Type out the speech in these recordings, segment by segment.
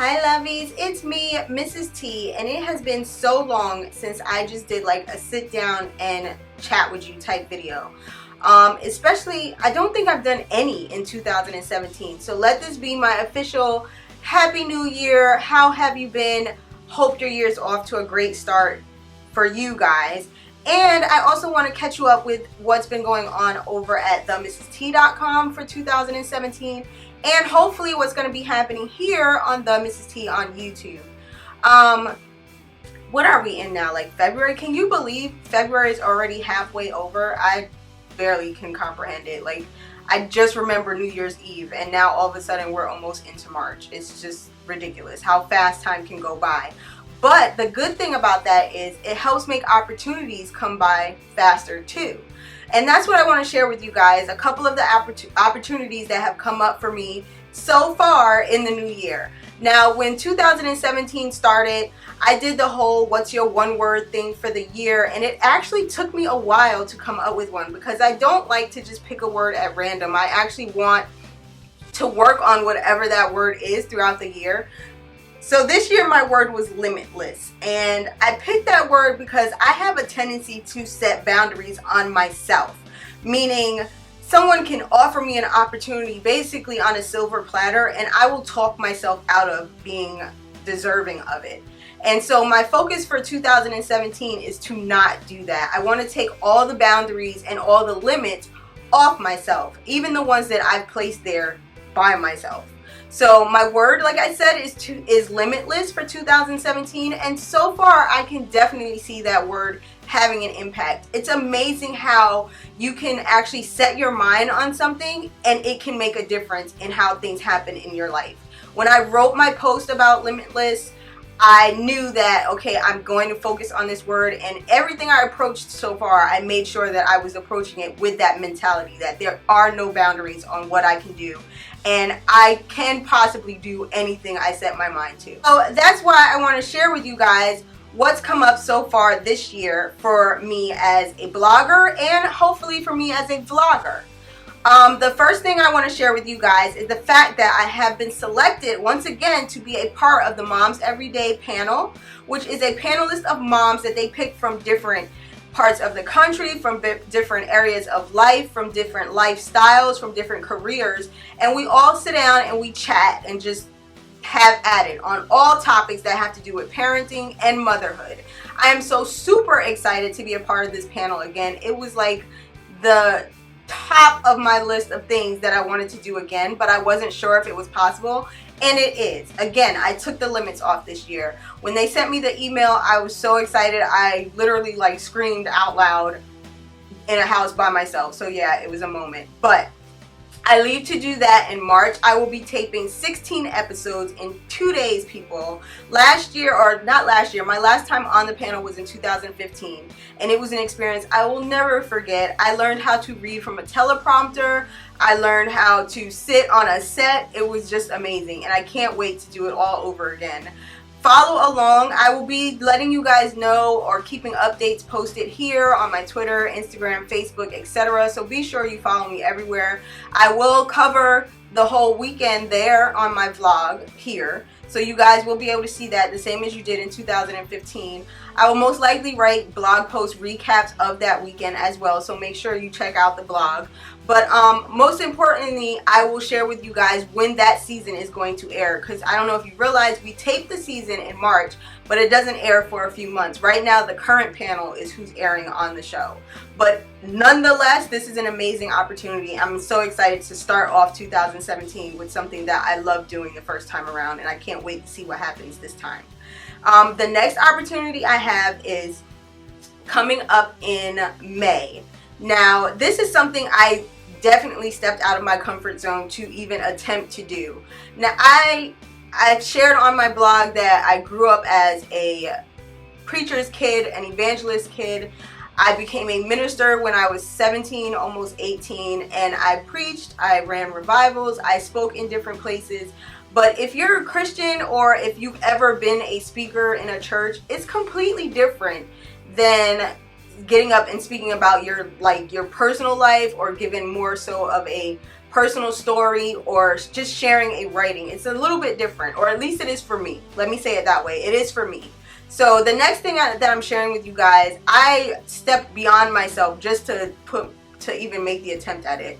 Hi lovies, it's me, Mrs. T, and it has been so long since I just did like a sit down and chat with you type video. Especially, I don't think I've done any in 2017, so let this be my official Happy New Year. How have you been? Hope your year's off to a great start for you guys. And I also want to catch you up with what's been going on over at TheMrsTee.com for 2017. And hopefully what's going to be happening here on The Mrs. T on YouTube. What are we in now? Like February? Can you believe February is already halfway over? I barely can comprehend it. Like, I just remember New Year's Eve and now all of a sudden we're almost into March. It's just ridiculous how fast time can go by. But the good thing about that is it helps make opportunities come by faster too. And that's what I want to share with you guys. A couple of the opportunities that have come up for me so far in the new year. Now, when 2017 started, I did the whole what's your one word thing for the year. And it actually took me a while to come up with one because I don't like to just pick a word at random. I actually want to work on whatever that word is throughout the year. So this year my word was limitless, and I picked that word because I have a tendency to set boundaries on myself, meaning someone can offer me an opportunity basically on a silver platter and I will talk myself out of being deserving of it. And so my focus for 2017 is to not do that. I want to take all the boundaries and all the limits off myself, even the ones that I've placed there by myself. So my word, like I said, is limitless for 2017, and so far I can definitely see that word having an impact. It's amazing how you can actually set your mind on something and it can make a difference in how things happen in your life. When I wrote my post about limitless, I knew that, okay, I'm going to focus on this word, and everything I approached so far, I made sure that I was approaching it with that mentality that there are no boundaries on what I can do, and I can possibly do anything I set my mind to. So that's why I want to share with you guys what's come up so far this year for me as a blogger and hopefully for me as a vlogger. The first thing I want to share with you guys is the fact that I have been selected once again to be a part of the Moms Everyday panel, which is a panel list of moms that they pick from different parts of the country, from different areas of life, from different lifestyles, from different careers, and we all sit down and we chat and just have at it on all topics that have to do with parenting and motherhood. I am so super excited to be a part of this panel again. It was like the top of my list of things that I wanted to do again, but I wasn't sure if it was possible, and it is. Again, I took the limits off this year. When they sent me the email, I was so excited. I literally like screamed out loud in a house by myself. So yeah, it was a moment. But I leave to do that in March. I will be taping 16 episodes in 2 days, people. Last year, or not last year, my last time on the panel was in 2015, and it was an experience I will never forget. I learned how to read from a teleprompter. I learned how to sit on a set. It was just amazing, and I can't wait to do it all over again. Follow along. I will be letting you guys know or keeping updates posted here on my Twitter, Instagram, Facebook, etc. So be sure you follow me everywhere. I will cover the whole weekend there on my vlog here. So you guys will be able to see that the same as you did in 2015. I will most likely write blog post recaps of that weekend as well. So make sure you check out the blog. But most importantly, I will share with you guys when that season is going to air. Because I don't know if you realize we taped the season in March, but it doesn't air for a few months. Right now, the current panel is who's airing on the show. But nonetheless, this is an amazing opportunity. I'm so excited to start off 2017 with something that I loved doing the first time around, and I can't wait to see what happens this time. The next opportunity I have is coming up in May. Now, this is something I definitely stepped out of my comfort zone to even attempt to do. Now, I've shared on my blog that I grew up as a preacher's kid, an evangelist kid. I became a minister when I was 17, almost 18, and I preached, I ran revivals, I spoke in different places. But if you're a Christian or if you've ever been a speaker in a church, it's completely different than getting up and speaking about your personal life or giving more so of a personal story or just sharing a writing. It's a little bit different, or at least it is for me. Let me say it that way. It is for me. So the next thing that I'm sharing with you guys, I stepped beyond myself just to even make the attempt at it.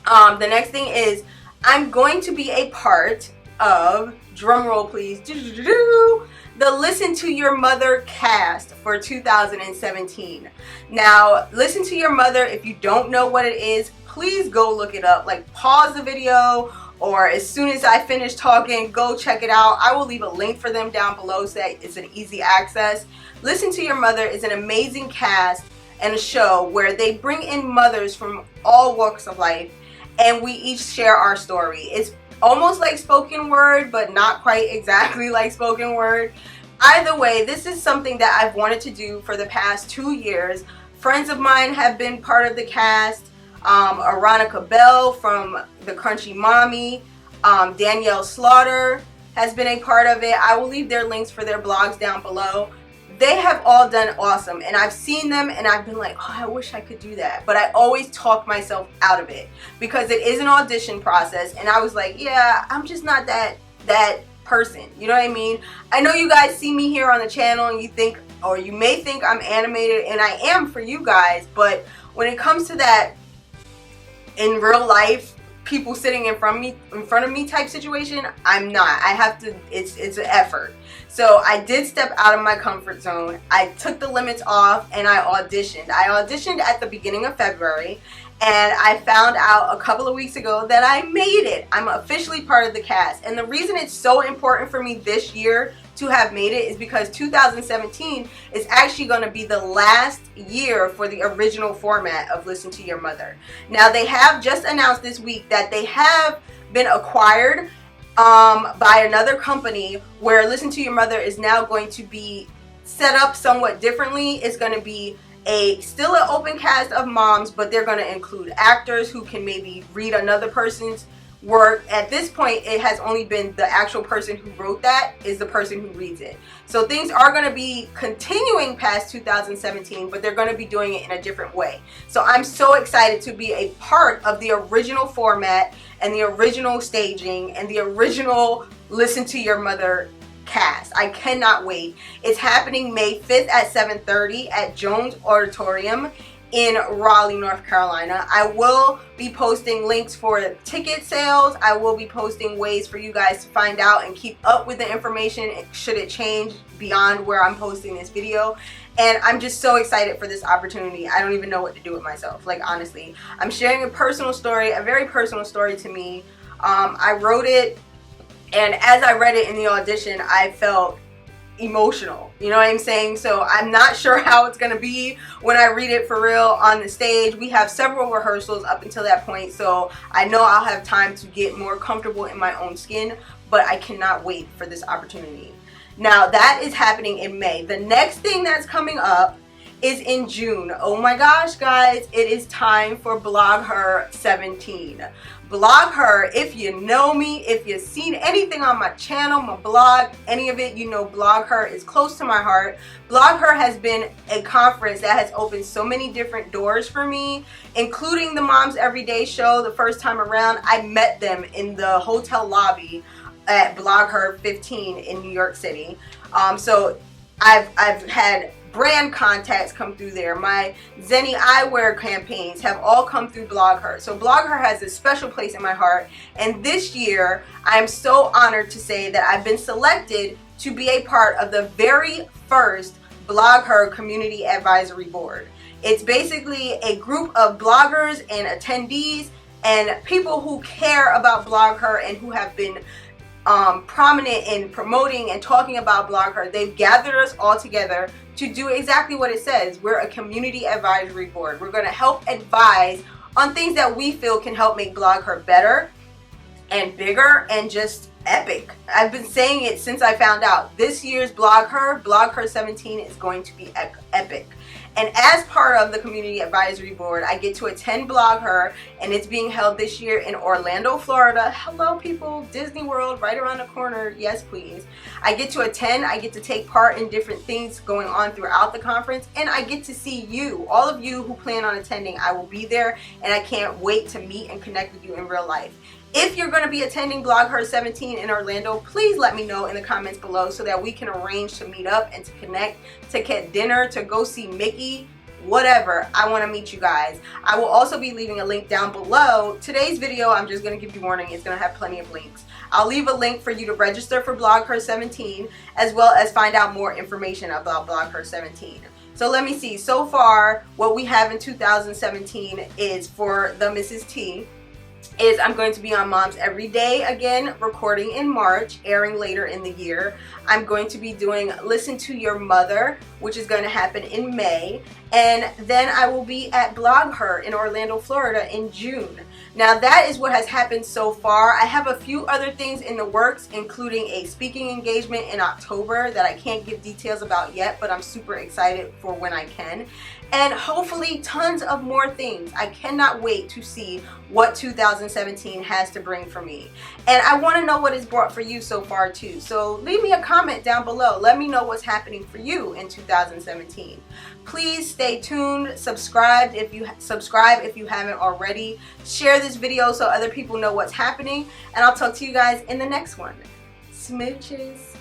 The next thing is I'm going to be a part of, drum roll please, the Listen to Your Mother cast for 2017. Now, Listen to Your Mother, if you don't know what it is, please go look it up. Like, pause the video, or as soon as I finish talking, go check it out. I will leave a link for them down below so that it's an easy access. Listen to Your Mother is an amazing cast and a show where they bring in mothers from all walks of life, and we each share our story. It's almost like spoken word, but not quite exactly like spoken word. Either way, this is something that I've wanted to do for the past 2 years. Friends of mine have been part of the cast. Aaronica from the Crunchy Mommy, Danielle has been a part of it. I will leave their links for their blogs down below. They have all done awesome, and I've seen them and I've been like, oh, I wish I could do that, but I always talk myself out of it because it is an audition process, and I was like, yeah, I'm just not that person, you know what I mean? I know you guys see me here on the channel and you think, or you may think I'm animated, and I am for you guys, but when it comes to that in real life, people sitting in front of me type situation, I'm not. I have to, it's an effort. So I did step out of my comfort zone. I took the limits off and I auditioned. I auditioned at the beginning of February, and I found out a couple of weeks ago that I made it. I'm officially part of the cast. And the reason it's so important for me this year to have made it is because 2017 is actually going to be the last year for the original format of Listen to Your Mother. Now, they have just announced this week that they have been acquired by another company, where Listen to Your Mother is now going to be set up somewhat differently. It's going to be still an open cast of moms, but they're going to include actors who can maybe read another person's work. At this point, it has only been the actual person who wrote that is the person who reads it. So things are going to be continuing past 2017, but they're going to be doing it in a different way. So I'm so excited to be a part of the original format and the original staging and the original Listen to Your Mother cast. I cannot wait. It's happening May 5th at 7:30 at Jones Auditorium in Raleigh, North Carolina. I will be posting links for ticket sales. I will be posting ways for you guys to find out and keep up with the information should it change beyond where I'm posting this video. And I'm just so excited for this opportunity. I don't even know what to do with myself. Like, honestly, I'm sharing a personal story, a very personal story to me. I wrote it, and as I read it in the audition, I felt emotional, you know what I'm saying? So I'm not sure how it's gonna be when I read it for real on the stage. We have several rehearsals up until that point, so I know I'll have time to get more comfortable in my own skin, but I cannot wait for this opportunity. Now, that is happening in May. The next thing that's coming up is in June. Oh my gosh, guys, it is time for Blog Her 17. Blog Her, if you know me, if you've seen anything on my channel, my blog, any of it, you know Blog Her is close to my heart. Blog Her has been a conference that has opened so many different doors for me, including the Moms Everyday show. The first time around, I met them in the hotel lobby at Blog Her 15 in New York City. So I've had brand contacts come through there. My Zenny eyewear campaigns have all come through Blog Her. So Blog Her has a special place in my heart. And this year, I'm so honored to say that I've been selected to be a part of the very first Blog Her Community Advisory Board. It's basically a group of bloggers and attendees and people who care about Blog Her and who have been prominent in promoting and talking about Blog Her. They've gathered us all together to do exactly what it says. We're a community advisory board. We're going to help advise on things that we feel can help make Blog Her better and bigger and just epic. I've been saying it since I found out. This year's Blog Her 17 is going to be epic. And as part of the Community Advisory Board, I get to attend Blog Her, and it's being held this year in Orlando, Florida. Hello, people. Disney World right around the corner. Yes, please. I get to attend. I get to take part in different things going on throughout the conference, and I get to see you, all of you who plan on attending. I will be there, and I can't wait to meet and connect with you in real life. If you're going to be attending Blog Her 17 in Orlando, please let me know in the comments below so that we can arrange to meet up and to connect, to get dinner, to go see Mickey, whatever. I want to meet you guys. I will also be leaving a link down below. Today's video, I'm just going to give you warning, it's going to have plenty of links. I'll leave a link for you to register for Blog Her 17, as well as find out more information about Blog Her 17. So let me see. So far, what we have in 2017 is for the Mrs. T, is I'm going to be on Moms Every Day again, recording in March, airing later in the year. I'm going to be doing Listen to Your Mother, which is going to happen in May. And then I will be at Blog Her in Orlando, Florida in June. Now that is what has happened so far. I have a few other things in the works, including a speaking engagement in October that I can't give details about yet, but I'm super excited for when I can. And hopefully tons of more things. I cannot wait to see what 2017 has to bring for me. And I want to know what it's brought for you so far too. So leave me a comment down below. Let me know what's happening for you in 2017. Please stay tuned. Subscribe if you haven't already. Share this video so other people know what's happening. And I'll talk to you guys in the next one. Smooches.